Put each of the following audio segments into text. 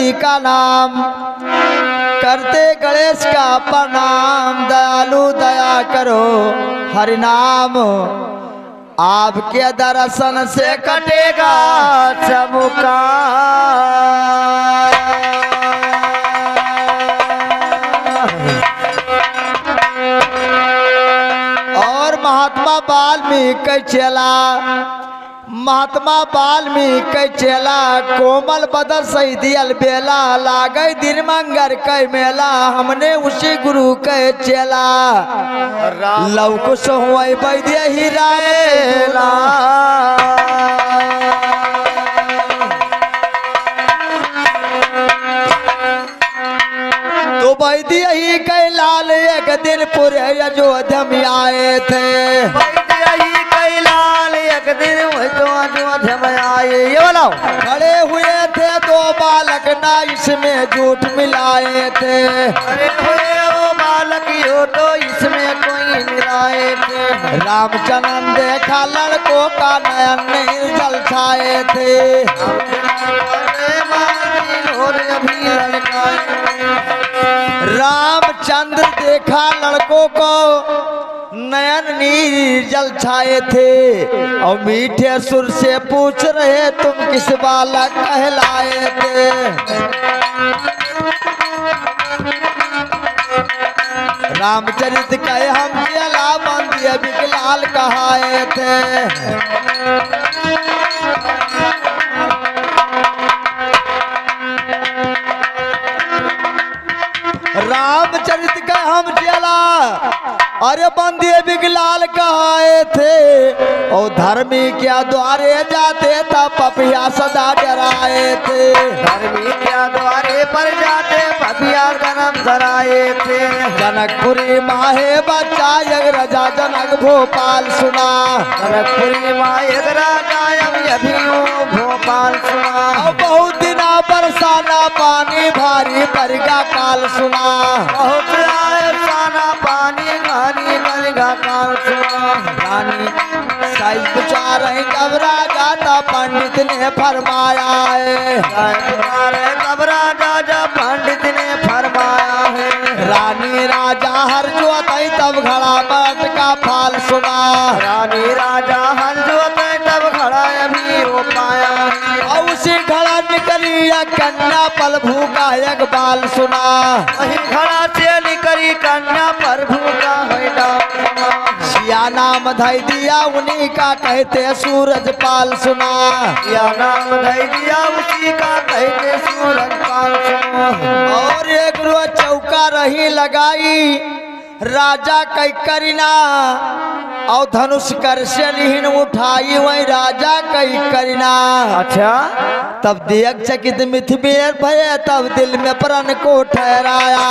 जी का नाम, करते गणेश का प्रणाम। दयालु दया करो हरि नाम, आपके दर्शन से कटेगा सबका। और महात्मा वाल्मीकि चेला, महात्मा वाल्मीकि चेला, कोमल बदन सही दियल बेला, लागे दिन मंगर के मेला, हमने उसी गुरु के चेला। लवकुश हुआ वैद्य ही रामेला, तो वैद्य ही के लाल एक दिन पूरे अयोध्या में आए थे। एक दिन अयोध्या में आए, ये बोलो, खड़े हुए थे दो बालक ना इसमें झूठ मिलाए थे। खड़े हुए वो बालक यो तो इसमें कोई मिलाए थे। रामचंद्र देखा लड़कों का नयन निर्जल छाए थे। रामचंद्र देखा लड़कों को नयन निर्जल छाए थे, और मीठे सुर से पूछ रहे तुम किस बालक कहलाए थे। रामचरित कहे हम चेला बंदिए विकलाल कहाए थे। रामचरित का हम चेला अरे बंदिए विकलाल कहाए थे, और धर्मी क्या द्वारे जाते तब पपिया सदा डराए थे। धर्मी क्या द्वारे पर जाते पपिया जन्म धराए थे। जनकपुरी माहे बच्चा यग राजा जनक भोपाल सुना, जनकपुरी माहे राजा भोपाल सुना। बहुत दिना बरसाना पानी भारी बरगा काल सुना, बहुत बरसाना पानी भारी बरगा काल सुना। रानी साइज पुचा रही जब राजा था पंडित ने फरमाया है, तब राजा पंडित ने फरमाया है। रानी राजा हर जो तब घड़ा मट का फाल सुना, रानी राजा हर जो तब घड़ा अभी हो पाया है। और उसी घड़ा निकली कन्या पल भूखा एक बाल सुना, वही घड़ा से निकली कन्या पर भूखा है। सिया नाम धई दिया उन्हीं का कहते सूरज पाल सुना, सिया नाम धई दिया उसी का कहते सूरज पाल सुना। और एक रोज चौका रही लगाई राजा कई करीना, और धनुष कर से लिहिन उठाई वही राजा कई करीना। अच्छा, तब देख चकित मिथिलेश भये तब दिल में प्रण को ठहराया।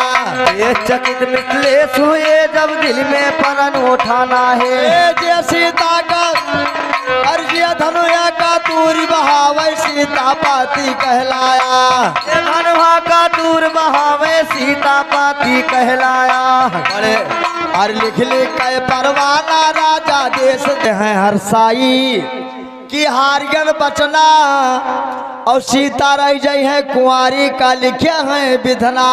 ये चकित मिथिलेश हुए जब दिल में प्रण उठाना है। जे सीता का अर्जिया धनुया का दूर बहावे सीता पाती कहलाया, धनुआ का दूर बहावे सीता पाती कहलाया। बड़े और लिख लिख के परवाना राजा देश हैं हरसाई, कि हारियन बचना और सीता रह जाई है कुंवारी का लिखे हैं विधना।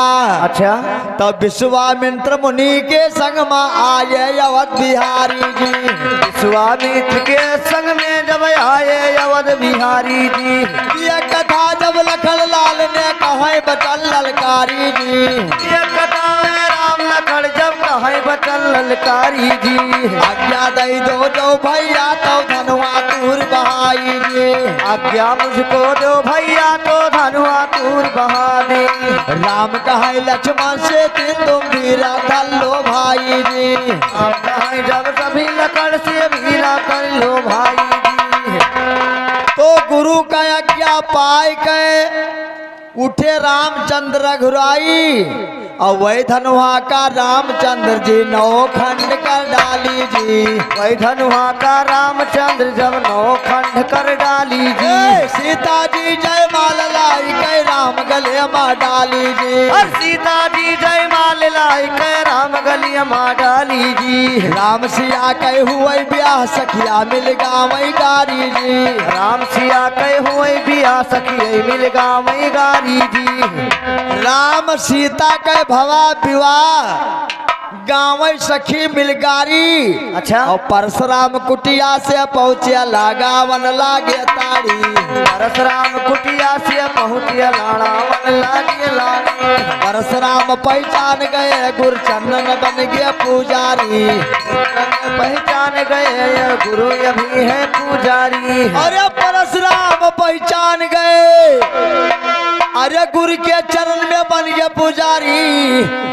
अच्छा, तब विश्वामित्र मुनि के संग में आए अवध बिहारी जी, विश्वामित्र के संग में जब आए अवध बिहारी जी। ये कथा जब लखन लाल ने कहे बचन ललकारी जी, ये कथा राम लखन जब कहे बचन ललकारी जी। आज्ञा दई दो भैया तो धनुआ तूर बहाई जी, आज्ञा मुझको दो भैया तो धनुआ तूर बहा दे। राम कहे लक्ष्मण से तुम वीरा कर लो भाई जी, राम कहे जब सभी लकड़ से वीरा कर लो भाई जी। तो गुरु का आज्ञा पाए के उठे रामचंद्र रघुराई, और वही धनुआ का रामचंद्र जी नौ खंड कर डाली जी, वही धनुआ का रामचंद्र जब नौ खंड कर डाली जी। सीता जी जय माल लाई के राम गले माँ डाली जी, और सीता जी जय माल लाई के राम गले माँ डाली गारी जी। राम सिया कह हुए ब्याह सखिया मिल गावई गारी जी। राम सिया कह हुए बिया सखी मिल गावई गारी जी। राम सीता के भवा विवाह गाँव सखी मिलगारी। अच्छा। और परशुराम कुटिया से पहुँचे लगावन लागे ताड़ी। परशुराम कुटिया से पहुँचे लाड़ावन लागे लाड़ी। परशुराम पहचान गए गुरचंदन बन गए पुजारी। पहचान गए गुरु अभी है पुजारी। अरे परशुराम पहचान गए, अरे गुरु के चरण में बन गए पुजारी।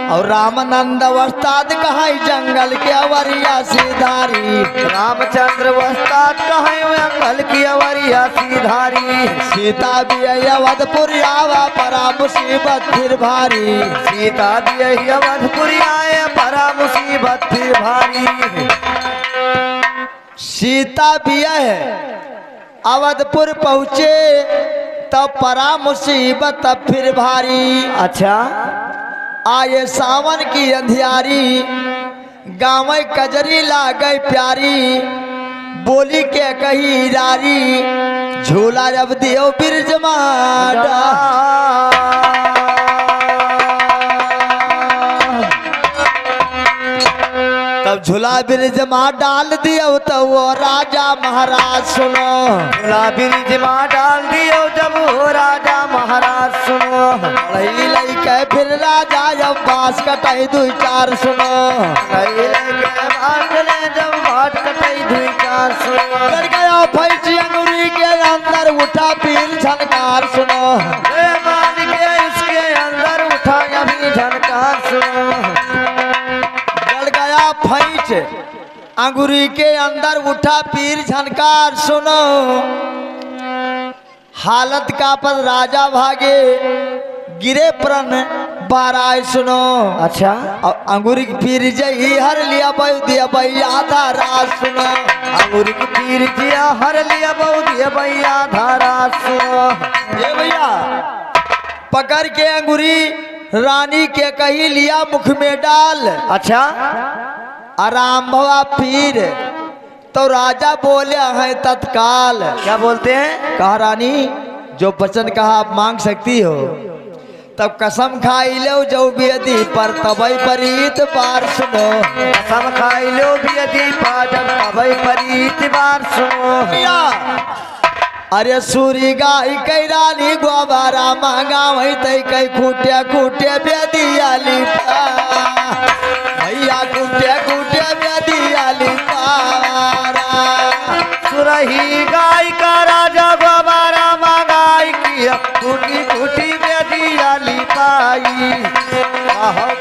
और रामानंद वस्ताद कहा जंगल के अवरिया सीधारी। रामचंद्र वस्ताद कहे जंगल की अवरिया सीधारी। सीता भी अवधपुर आवा परा मुसीबत फिर भारी। सीता भी अवधपुर आए परा मुसीबत फिर भारी। सीता भी अवधपुर पहुँचे तब परा मुसीबत फिर भारी। अच्छा। आए सावन की अंधियारी, गाँव कजरी ला गई प्यारी। बोली के कही रारी, झूला जब दियो बिरज माडा। तब झूला ब्रिज माँ डाल दियो तो वो राजा महाराज सुनो। झूला ब्रिज माँ डाल दियो जब वो राजा महाराज सुनो। लई लई के फिर राजा जब बांस कटाई दुई चार सुनो। लई लई के बांस ले जब बांस कटाई दुई चार सुनो। कर गया फैची अंगूरी के अंदर उठा पीर झनकार सुनो। मान के इसके अंदर उठा अभी झनकार सुनो। फैच अंगूरी के अंदर उठा पीर झनकार सुनो। हालत का पर राजा भागे गिरे प्रण बाराय सुनो। अच्छा। और अंगूरी की पीर जई हर लिया बहु दिया भैया धारा सुनो। अंगूरी की पीर जिया हर लिया बहु दिया भैया धारा सुनो। ये भैया पकड़ के अंगूरी रानी के कही लिया मुख में डाल। अच्छा। आराम भवा पीर तो राजा बोले हैं तत्काल। क्या बोलते हैं? कहा रानी जो वचन कहा आप मांग सकती हो। तब कसम खाई लो जो बेदी पर तबई परीत बार सुनो। कसम खाई लो बेदी पर तबई परीत बार सुनो। अरे सूरी गाय कई रानी गोबारा मांगा वही तई कई खूटे खूटे बेदियाली भैया खूटे खूटे बेदियाली पारा। सुरही गाय का राजा गोबारा मांगाई किया खूटी खूटी बेदियाली पाई।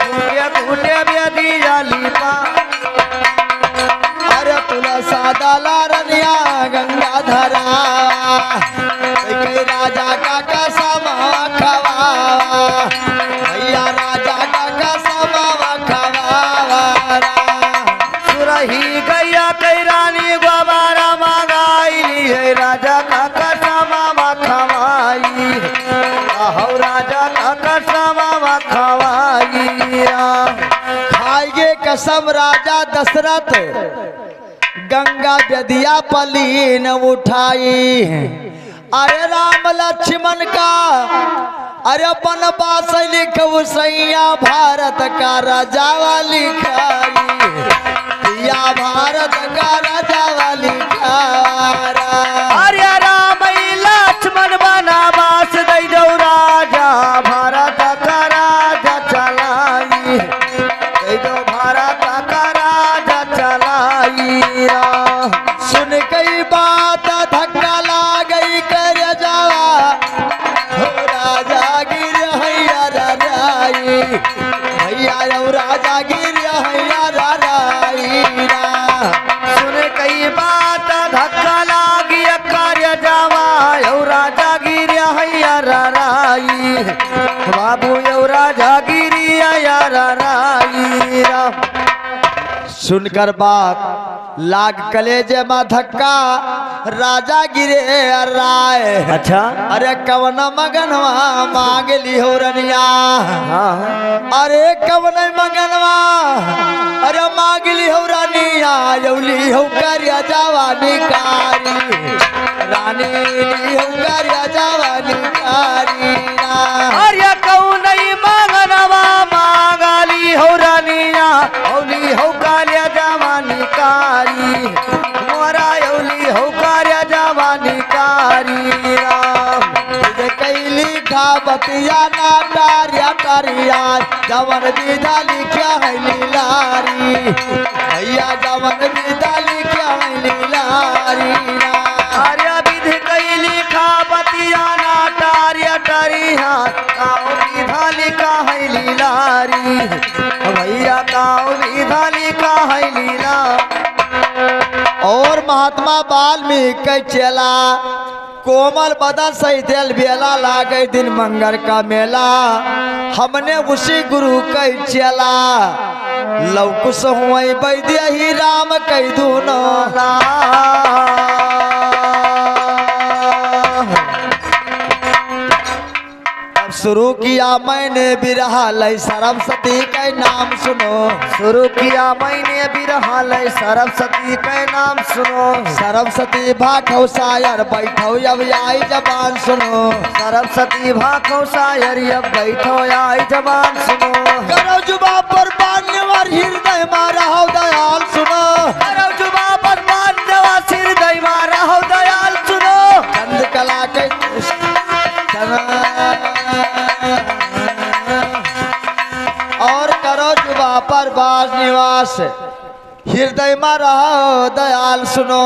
खूटे खूटे बेदियाली पा। अरे तुला सादा लारनिया गंगा धरा राजा का कसम खवा भैया राजा का कसम खवा। सुरही गैया कई रानी गोबारा मांगाई है राजा का कसम खवाई। राजा का कसम खवाई। खाएगे कसम राजा दशरथ गंगा बेदिया पलीन उठाई। अरे राम लक्ष्मण का अरे बनवास लिखो सैया भारत का राजा वाली खाई। या भारत का राजा वाली खारा। अरे राम लक्ष्मण बनवास दई दो राजा भारत का राजा चलाई। दई दो भारत का राजा चलाई। सुन कई बात धक्का ला गई कर जावा हो राजा गिर हैया राई भैया राजा गिर हैया राई। सुन कई बात धक्का लागी कार्य जावा राजा गिर हैया राई। बाबू राजा गिरी राई। सुनकर बात लाग कलेजे में धक्का राजा गिरे राय। अच्छा। अरे कवन मगनवा मांग ली हो रनिया। हाँ। अरे कवन मगनवा अरे मांग ली यौली हो करिया जवानी कारी रानी ली हो करिया जवानी कारी अरे कहूँ नहीं मांगनवा मांगाली हो रानिया औली हो कार्य जवानी कारी मोरा औली हो कार्य जवानी कारी राम कैली खा बतिया ना डारिया करिया जवन विधा लिखा है लीलारी भैया जवन विधा लिखा है लीलारी कार्य विधि कैली खा बतिया ना कार्य टरिया काओ विधा लिखा है लीलारी भैया काओ विधा लिखा है लीला। और महात्मा वाल्मीकि चला कोमल बदन सही दिल बेला लागे दिन मंगल का मेला हमने उसी गुरु कई चला लौकुश हुई वैद्य ही राम कई दूनो शुरू किया मैंने बिरहा लय सरस्वती के नाम सुनो शुरू किया मैंने बिरहा लय सरस्वती के नाम सुनो सरस्वती भाखौ शायर बैठो अब आई जबान सुनो सरस्वती भाखौ शायर अब बैठो आई जबान सुनो करो जुबा पर बान्यवर हृदय मारा हो दयाल सुनो करो जुबा पर बान्यवर हृदय मारा हो दयाल सुनो चंद कला के और करो जुबा पर बास निवास हृदय में रहो दयाल सुनो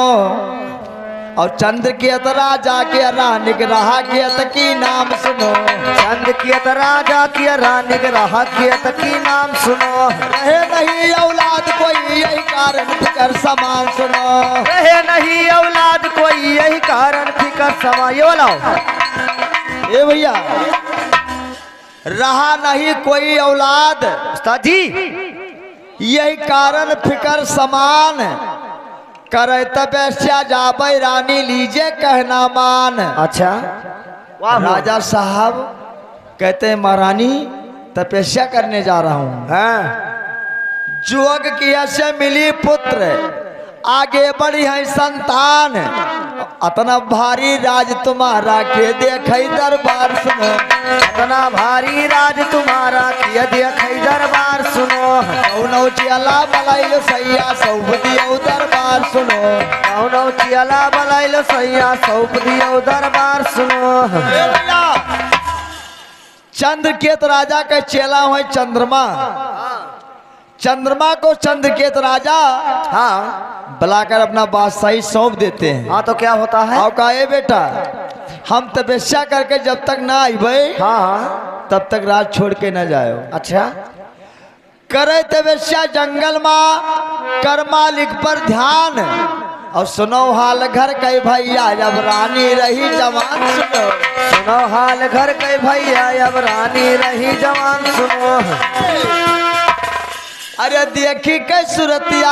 और चंद्र के राजा के रानी के रहा के की नाम सुनो चंद कियत राजा की रानी के रहा कियत की नाम सुनो रहे नहीं औलाद कोई यही कारण फिकर समान सुनो रहे नहीं औलाद कोई यही कारण फिकर समा ये बोलाओ ए भैया रहा नहीं कोई औलाद उस्ताद जी यही कारण फिकर समान करे तपस्या जाबे रानी लीजे कहना मान। अच्छा वाह राजा साहब कहते हैं महारानी तपस्या करने जा रहा हूँ जोग की से मिली पुत्र आगे बढ़ी है संतान अतना भारी राज तुम्हारा के देख दरबार सुनो इतना भारी राज तुम्हारा किया देख दरबार सुनो कौनो चियला बलाइलो सैया सौंप दियो दरबार सुनो कौनो चियला बलाइलो सैया सौंप दियो दरबार सुनो चंद्रकेत राजा का चेला है चंद्रमा चंद्रमा को चंद्रकेत राजा हाँ बुलाकर अपना बादशाही सौंप देते हैं। हाँ तो क्या होता है और कहा बेटा हम तपस्या करके जब तक ना आए हाँ तब तक राज छोड़ के न जाओ। अच्छा करे तपस्या जंगल में कर मालिक पर ध्यान और सुनो हाल घर के भैया जब रानी रही जवान सुनो सुनो हाल घर के भैया अब रानी रही जवान सुनो अरे देखी के सूरतिया